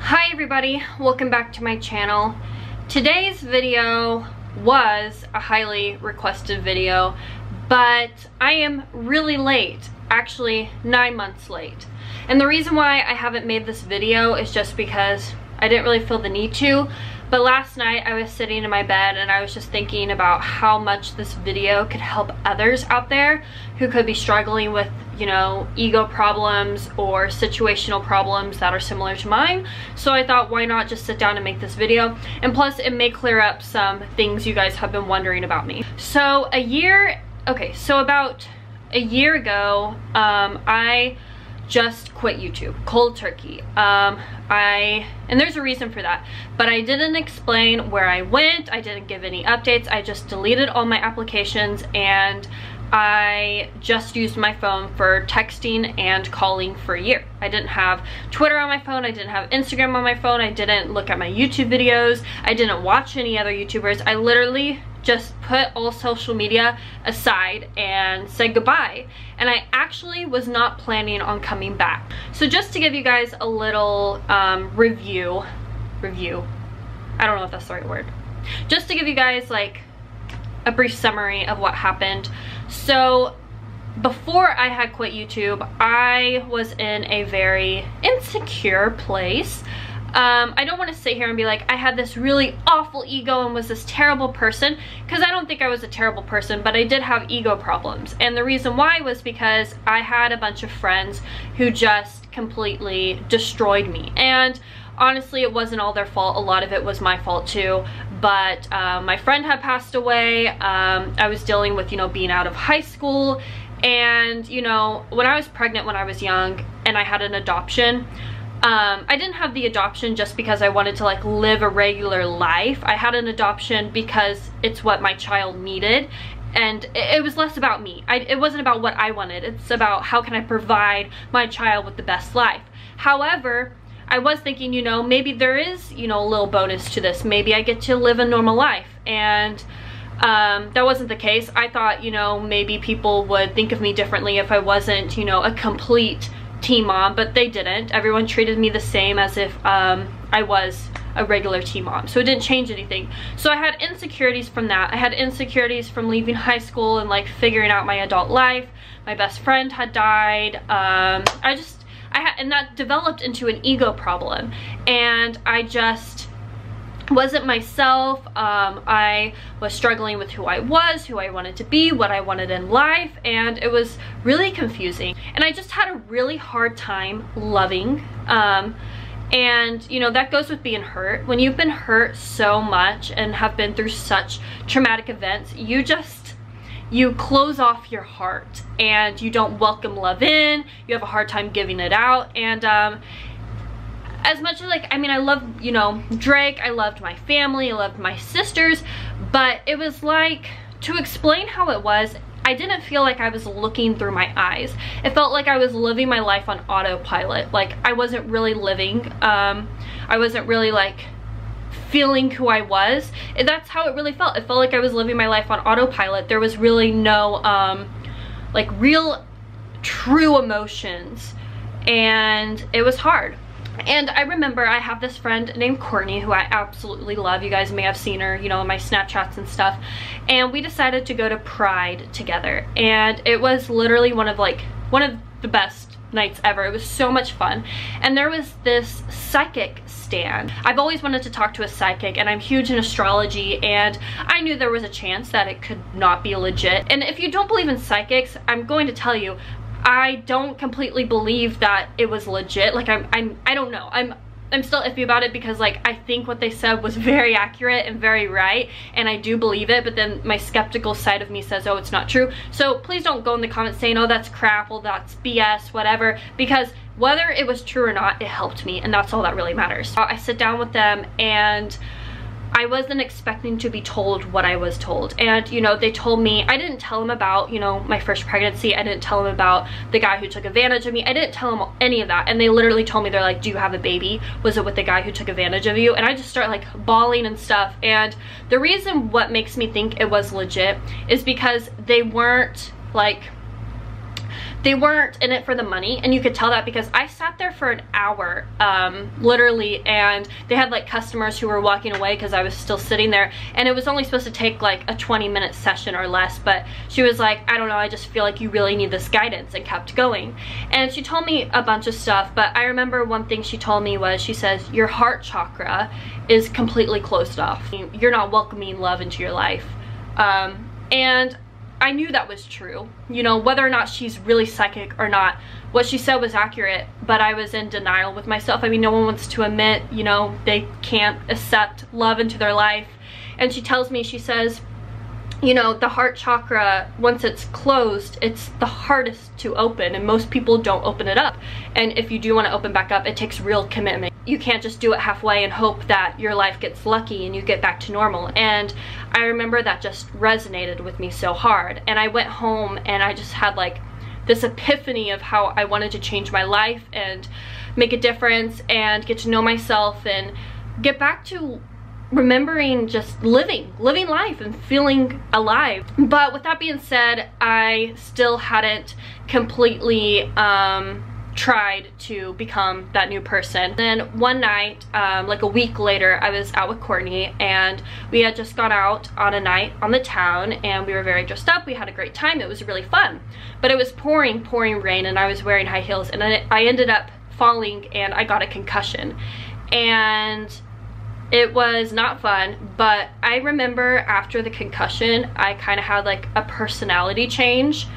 Hi everybody, welcome back to my channel. Today's video was a highly requested video, but I am really late, actually 9 months late. And the reason why I haven't made this video is just because I didn't really feel the need to. But last night I was sitting in my bed and I was just thinking about how much this video could help others out there who could be struggling with, you know, ego problems or situational problems that are similar to mine. So I thought, why not just sit down and make this video? And plus it may clear up some things you guys have been wondering about me. So about a year ago, I just quit YouTube cold turkey. And there's a reason for that, but I didn't explain where I went. I didn't give any updates. I just deleted all my applications and I just used my phone for texting and calling for a year. I didn't have Twitter on my phone. I didn't have Instagram on my phone. I didn't look at my YouTube videos. I didn't watch any other YouTubers. I literally just put all social media aside and said goodbye. And I actually was not planning on coming back. So just to give you guys a little review, I don't know if that's the right word. Just to give you guys like a brief summary of what happened. So before I had quit YouTube, I was in a very insecure place. I don't want to sit here and be like, I had this really awful ego and was this terrible person, because I don't think I was a terrible person, but I did have ego problems. And the reason why was because I had a bunch of friends who just completely destroyed me. And honestly, it wasn't all their fault. A lot of it was my fault too. But my friend had passed away. I was dealing with, you know, being out of high school. And, you know, when I was pregnant when I was young and I had an adoption, I didn't have the adoption just because I wanted to like live a regular life. I had an adoption because it's what my child needed, and it was less about me. It wasn't about what I wanted. It's about how can I provide my child with the best life. However, I was thinking, you know, maybe there is, you know, a little bonus to this. Maybe I get to live a normal life. And that wasn't the case. I thought, you know, maybe people would think of me differently if I wasn't, you know, a complete teen mom, but they didn't. Everyone treated me the same as if I was a regular teen mom, so it didn't change anything. So I had insecurities from that. I had insecurities from leaving high school and like figuring out my adult life. My best friend had died. And that developed into an ego problem, and I just wasn't myself. I was struggling with who I was, who I wanted to be, what I wanted in life, and it was really confusing. And I just had a really hard time loving. And you know, that goes with being hurt. When you've been hurt so much and have been through such traumatic events, you close off your heart and you don't welcome love in. You have a hard time giving it out. And as much as like, I mean, I love, you know, Drake, I loved my family, I loved my sisters, but it was like, to explain how it was, I didn't feel like I was looking through my eyes. It felt like I was living my life on autopilot. Like I wasn't really living. I wasn't really like feeling who I was. And that's how it really felt. It felt like I was living my life on autopilot. There was really no like real true emotions, and it was hard. And I remember I have this friend named Courtney who I absolutely love. You guys may have seen her, you know, in my Snapchats and stuff. And we decided to go to Pride together. And it was literally one of the best nights ever. It was so much fun. And there was this psychic stand. I've always wanted to talk to a psychic, and I'm huge in astrology, and I knew there was a chance that it could not be legit. And if you don't believe in psychics, I'm going to tell you, I don't completely believe that it was legit. Like I don't know. I'm still iffy about it because like I think what they said was very accurate and very right, and I do believe it, but then my skeptical side of me says, oh, it's not true. So please don't go in the comments saying, oh, that's crap, well, that's BS, whatever, because whether it was true or not, it helped me, and that's all that really matters. I sit down with them, and I wasn't expecting to be told what I was told. And you know, they told me, I didn't tell them about, you know, my first pregnancy. I didn't tell them about the guy who took advantage of me. I didn't tell them any of that. And they literally told me, they're like, do you have a baby? Was it with the guy who took advantage of you? And I just start like bawling and stuff. And the reason what makes me think it was legit is because they weren't like, they weren't in it for the money, and you could tell that because I sat there for an hour, literally, and they had like customers who were walking away because I was still sitting there, and it was only supposed to take like a 20-minute session or less, but she was like, I don't know, I just feel like you really need this guidance, and kept going. And she told me a bunch of stuff, but I remember one thing she told me was, she says, your heart chakra is completely closed off. You're not welcoming love into your life. And I knew that was true, you know, whether or not she's really psychic or not. What she said was accurate, but I was in denial with myself. I mean, no one wants to admit, you know, they can't accept love into their life. And she tells me, she says, you know, the heart chakra, once it's closed, it's the hardest to open, and most people don't open it up. And if you do want to open back up, it takes real commitment. You can't just do it halfway and hope that your life gets lucky and you get back to normal. And I remember that just resonated with me so hard. And I went home and I just had like this epiphany of how I wanted to change my life and make a difference and get to know myself and get back to remembering just living life and feeling alive. But with that being said, I still hadn't completely tried to become that new person. Then one night, like a week later, I was out with Courtney, and we had just gone out on a night on the town, and we were very dressed up. We had a great time. It was really fun, but it was pouring rain, and I was wearing high heels, and I ended up falling and I got a concussion, and it was not fun. But I remember after the concussion, I kind of had like a personality change.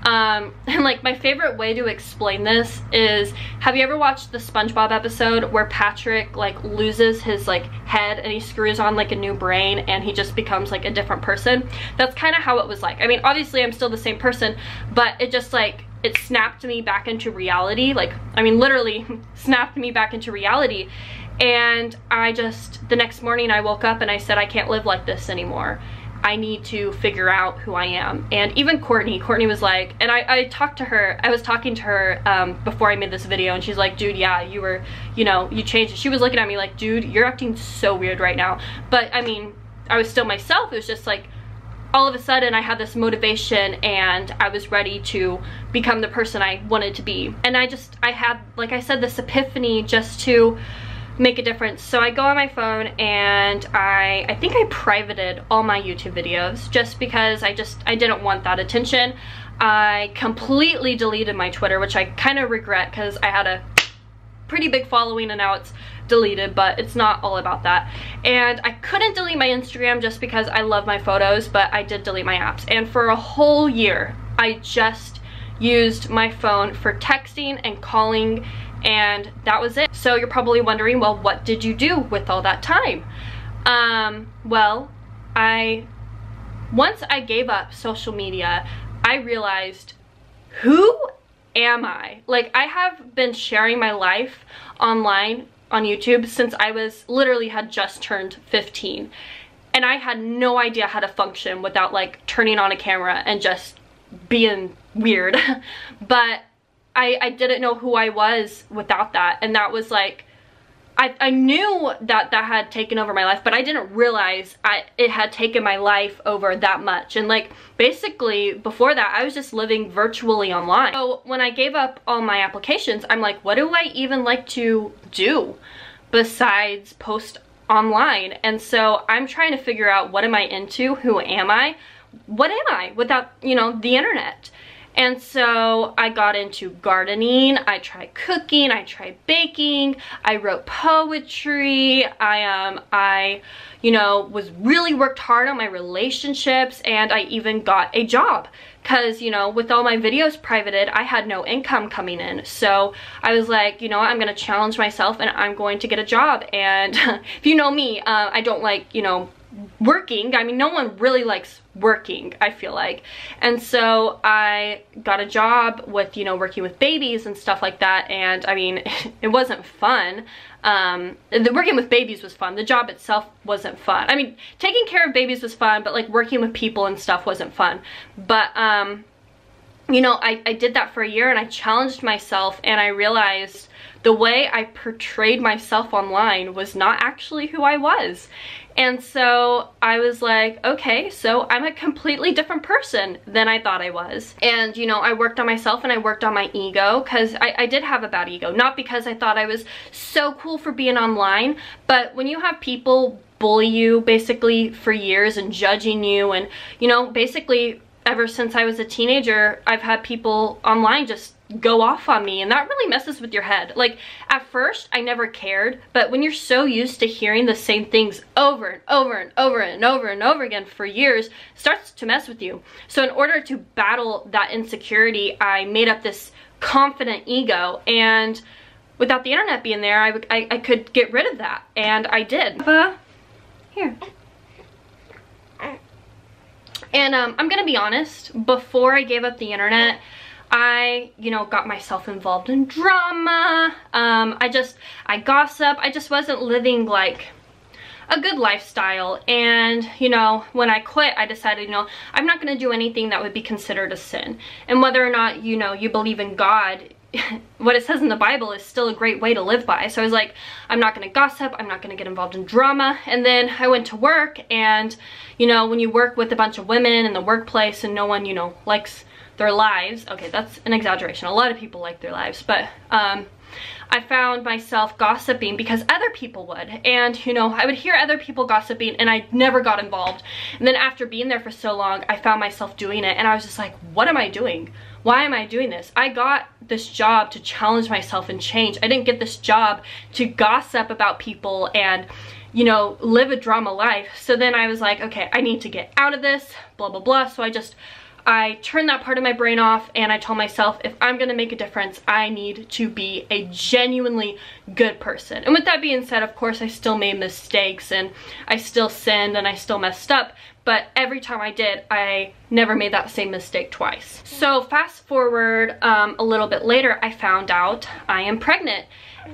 And like my favorite way to explain this is, have you ever watched the SpongeBob episode where Patrick like loses his like head and he screws on like a new brain and he just becomes like a different person? That's kind of how it was like. I mean, obviously I'm still the same person, but it just like, it snapped me back into reality. Like, I mean, literally snapped me back into reality. And I just, the next morning I woke up and I said, I can't live like this anymore. I need to figure out who I am. And even Courtney was like, and I talked to her, I was talking to her before I made this video, and she's like, dude, yeah, you were, you know, you changed. She was looking at me like, dude, you're acting so weird right now. But I mean, I was still myself. It was just like, all of a sudden I had this motivation and I was ready to become the person I wanted to be. And I had, like I said, this epiphany just to make a difference. So I go on my phone and I think I privated all my YouTube videos just because I didn't want that attention. I completely deleted my Twitter, which I kind of regret because I had a pretty big following and now it's deleted, but it's not all about that. And I couldn't delete my Instagram just because I love my photos, but I did delete my apps. And for a whole year, I just used my phone for texting and calling, and that was it. So you're probably wondering, well, what did you do with all that time? Well, once I gave up social media, I realized, who am I? Like, I have been sharing my life online on YouTube since I literally had just turned 15. And I had no idea how to function without like turning on a camera and just being weird. But I didn't know who I was without that. And that was like, I knew that had taken over my life, but I didn't realize it had taken my life over that much. And like, basically before that, I was just living virtually online. So when I gave up all my applications, I'm like, what do I even like to do besides post online? And so I'm trying to figure out, what am I into? Who am I? What am I without, you know, the internet? And so I got into gardening, I tried cooking, I tried baking, I wrote poetry, I you know, really worked hard on my relationships, and I even got a job. Cause, you know, with all my videos privated, I had no income coming in. So I was like, you know what, I'm gonna challenge myself and I'm going to get a job. And if you know me, I don't like, you know, working. I mean, no one really likes working, I feel like. And so I got a job with, you know, working with babies and stuff like that. And I mean, it wasn't fun. The working with babies was fun. The job itself wasn't fun. I mean, taking care of babies was fun, but like working with people and stuff wasn't fun. But you know, I did that for a year, and I challenged myself, and I realized the way I portrayed myself online was not actually who I was. And so I was like, okay, so I'm a completely different person than I thought I was. And, you know, I worked on myself and I worked on my ego, because I did have a bad ego. Not because I thought I was so cool for being online, but when you have people bully you basically for years and judging you, and, you know, basically ever since I was a teenager, I've had people online just go off on me, and that really messes with your head. Like, at first I never cared, but when you're so used to hearing the same things over and over and over and over and over again for years, it starts to mess with you. So in order to battle that insecurity, I made up this confident ego, and without the internet being there, I could get rid of that, and I did. Here. And I'm gonna be honest, before I gave up the internet, I, you know, got myself involved in drama. I gossip. I just wasn't living like a good lifestyle. And, you know, when I quit, I decided, you know, I'm not gonna do anything that would be considered a sin. And whether or not, you know, you believe in God, what it says in the Bible is still a great way to live by. So I was like, I'm not gonna gossip, I'm not gonna get involved in drama. And then I went to work, and, you know, when you work with a bunch of women in the workplace and no one, you know, likes their lives, okay, that's an exaggeration, a lot of people like their lives, but I found myself gossiping because other people would. And, you know, I would hear other people gossiping and I never got involved. And then after being there for so long, I found myself doing it, and I was just like, what am I doing? Why am I doing this? I got this job to challenge myself and change. I didn't get this job to gossip about people and, you know, live a drama life. So then I was like, okay, I need to get out of this, blah, blah, blah. So I turned that part of my brain off, and I told myself, if I'm gonna make a difference, I need to be a genuinely good person. And with that being said, of course, I still made mistakes, and I still sinned, and I still messed up, but every time I did, I never made that same mistake twice. So fast forward a little bit later, I found out I am pregnant.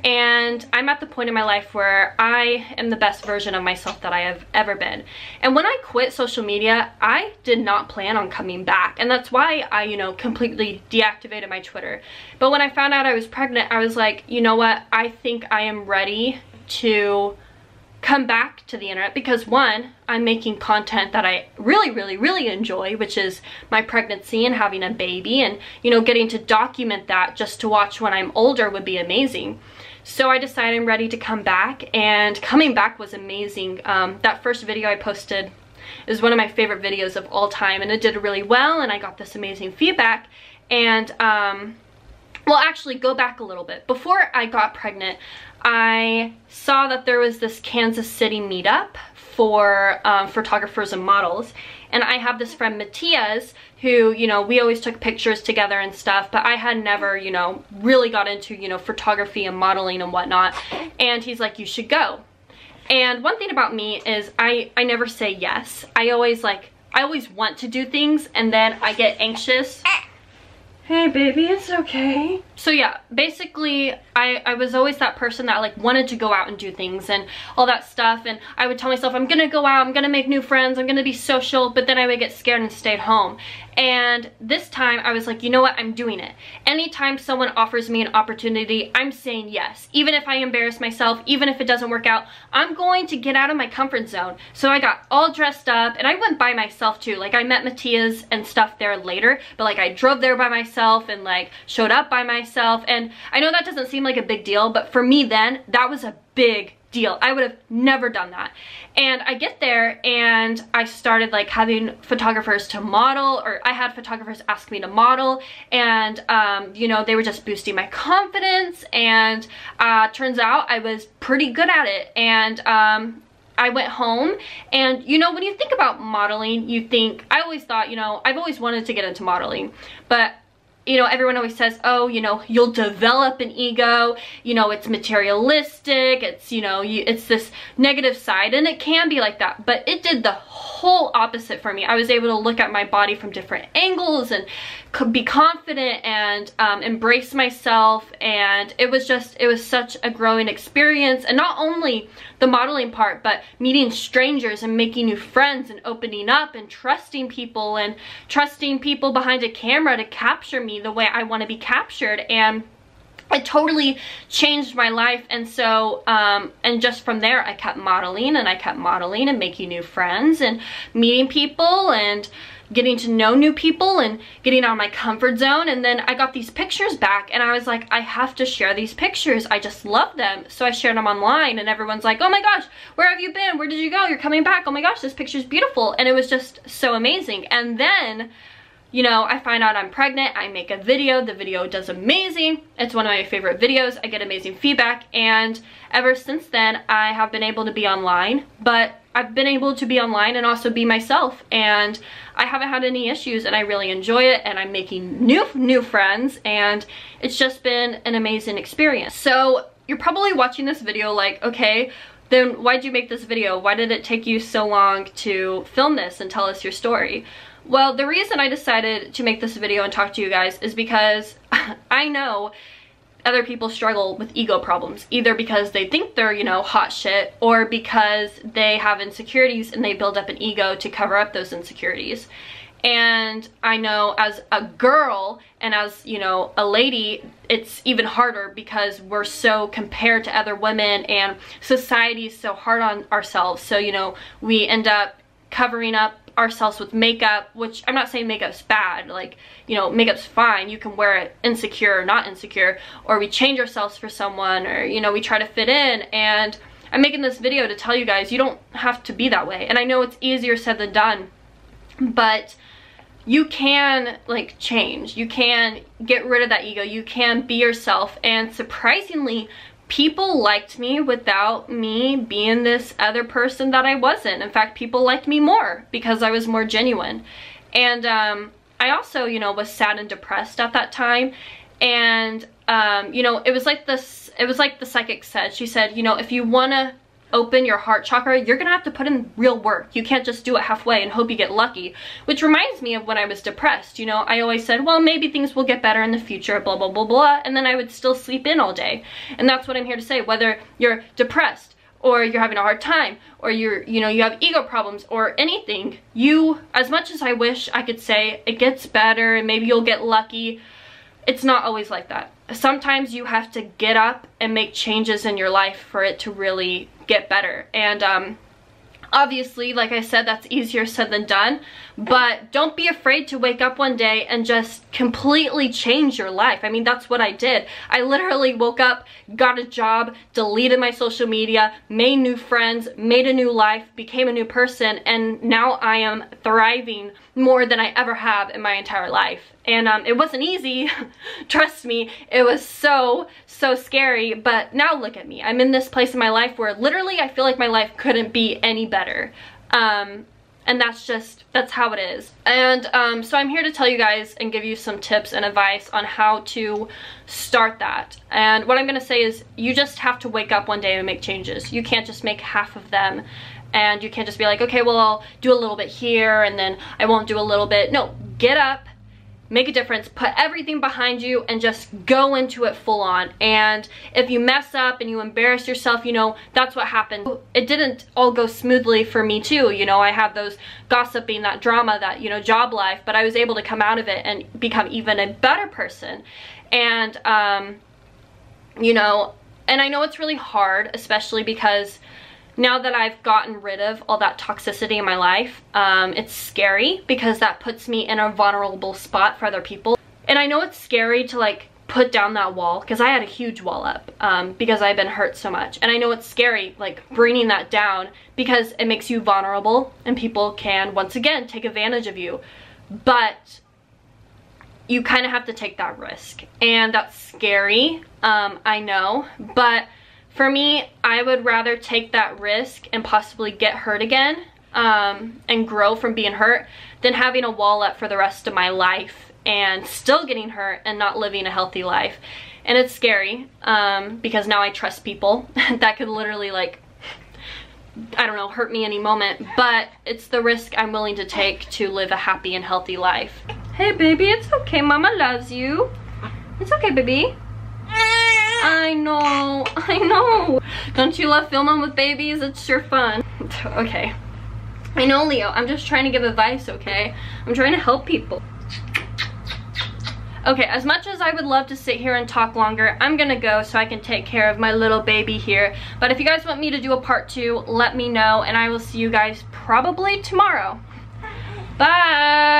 And I'm at the point in my life where I am the best version of myself that I have ever been. And when I quit social media, I did not plan on coming back. And that's why I, you know, completely deactivated my Twitter. But when I found out I was pregnant, I was like, you know what? I think I am ready to come back to the internet, because one, I'm making content that I really enjoy, which is my pregnancy and having a baby, and, you know, getting to document that just to watch when I'm older would be amazing. So I decided I'm ready to come back, and coming back was amazing. That first video I posted is one of my favorite videos of all time, and it did really well, and I got this amazing feedback. And well, actually, go back a little bit. Before I got pregnant, I saw that there was this Kansas City meetup for photographers and models, and I have this friend Matthias who, you know, we always took pictures together and stuff, but I had never, you know, really got into, you know, photography and modeling and whatnot. And he's like, you should go. And one thing about me is I never say yes. I always want to do things, and then I get anxious. Hey baby, it's okay. So yeah, basically I was always that person that like wanted to go out and do things and all that stuff, and I would tell myself I'm gonna go out, I'm gonna make new friends, I'm gonna be social, but then I would get scared and stay at home. And this time I was like, you know what, I'm doing it. Anytime someone offers me an opportunity, I'm saying yes. Even if I embarrass myself, even if it doesn't work out, I'm going to get out of my comfort zone. So I got all dressed up, and I went by myself too. Like, I met Matthias and stuff there later, but like I drove there by myself and like showed up by myself. And I know that doesn't seem like a big deal, but for me then, that was a big deal. I would have never done that. And I get there and I started like having photographers to model, or I had photographers ask me to model, and you know, they were just boosting my confidence, and turns out I was pretty good at it. And I went home, and you know, when you think about modeling, you think, I always thought, you know, I've always wanted to get into modeling, but you know, everyone always says, oh, you know, you'll develop an ego, you know, it's materialistic, it's, you know, it's this negative side, and it can be like that, but it did the whole opposite for me. I was able to look at my body from different angles and be confident and embrace myself, and it was such a growing experience. And not only the modeling part, but meeting strangers and making new friends and opening up and trusting people behind a camera to capture me the way I want to be captured. And it totally changed my life. And so and just from there I kept modeling and making new friends and meeting people and getting to know new people and getting out of my comfort zone. And then I got these pictures back and I was like, I have to share these pictures. I just love them. So I shared them online and everyone's like, oh my gosh, where have you been? Where did you go? You're coming back. Oh my gosh, this picture's beautiful. And it was just so amazing. And then, you know, I find out I'm pregnant. I make a video. The video does amazing. It's one of my favorite videos. I get amazing feedback. And ever since then, I have been able to be online, but I've been able to be online and also be myself, and I haven't had any issues, and I really enjoy it, and I'm making new friends, and it's just been an amazing experience. So you're probably watching this video like, okay, then why'd you make this video? Why did it take you so long to film this and tell us your story? Well, the reason I decided to make this video and talk to you guys is because I know other people struggle with ego problems, either because they think they're, you know, hot shit, or because they have insecurities and they build up an ego to cover up those insecurities. And I know as a girl and as, you know, a lady, it's even harder because we're so compared to other women and society is so hard on ourselves. So, you know, we end up covering up ourselves with makeup, which I'm not saying makeup's bad, like, you know, makeup's fine, you can wear it insecure or not insecure, or we change ourselves for someone, or, you know, we try to fit in. And I'm making this video to tell you guys you don't have to be that way. And I know it's easier said than done, but you can, like, change, you can get rid of that ego, you can be yourself. And surprisingly, people liked me without me being this other person that I wasn't. In fact, people liked me more because I was more genuine. And I also, you know, was sad and depressed at that time. And you know, it was like the psychic said. She said, you know, if you want to open your heart chakra, you're gonna have to put in real work. You can't just do it halfway and hope you get lucky. Which reminds me of when I was depressed. You know, I always said, well, maybe things will get better in the future, blah, blah, blah, blah, and then I would still sleep in all day. And that's what I'm here to say. Whether you're depressed, or you're having a hard time, or you know, you have ego problems, or anything, you, as much as I wish I could say it gets better and maybe you'll get lucky, it's not always like that. Sometimes you have to get up and make changes in your life for it to really get better. And obviously, like I said, that's easier said than done, but don't be afraid to wake up one day and just completely change your life. I mean, that's what I did. I literally woke up, got a job, deleted my social media, made new friends, made a new life, became a new person, and now I am thriving more than I ever have in my entire life. And it wasn't easy, trust me, it was so scary, but now look at me. I'm in this place in my life where literally I feel like my life couldn't be any better. And that's how it is. And so I'm here to tell you guys and give you some tips and advice on how to start that. And what I'm gonna say is, you just have to wake up one day and make changes. You can't just make half of them, and you can't just be like, okay, well, I'll do a little bit here and then I won't do a little bit. No, get up, make a difference, put everything behind you, and just go into it full on. And if you mess up and you embarrass yourself, you know, that's what happened. It didn't all go smoothly for me too. You know, I had those gossiping, that drama, that, you know, job life, but I was able to come out of it and become even a better person. And, you know, and I know it's really hard, especially because now that I've gotten rid of all that toxicity in my life, it's scary because that puts me in a vulnerable spot for other people. And I know it's scary to, like, put down that wall, because I had a huge wall up because I've been hurt so much. And I know it's scary, like, bringing that down, because it makes you vulnerable and people can, once again, take advantage of you. But you kind of have to take that risk. And that's scary, I know, but for me, I would rather take that risk and possibly get hurt again and grow from being hurt than having a wall up for the rest of my life and still getting hurt and not living a healthy life. And it's scary because now I trust people that could literally, like, I don't know, hurt me any moment, but it's the risk I'm willing to take to live a happy and healthy life. Hey baby, it's okay, mama loves you. It's okay, baby. I know. Don't you love filming with babies? It's sure fun. Okay. I know, Leo, I'm just trying to give advice, okay? I'm trying to help people. Okay, as much as I would love to sit here and talk longer, I'm gonna go so I can take care of my little baby here. But if you guys want me to do a part 2, let me know, and I will see you guys probably tomorrow. Bye!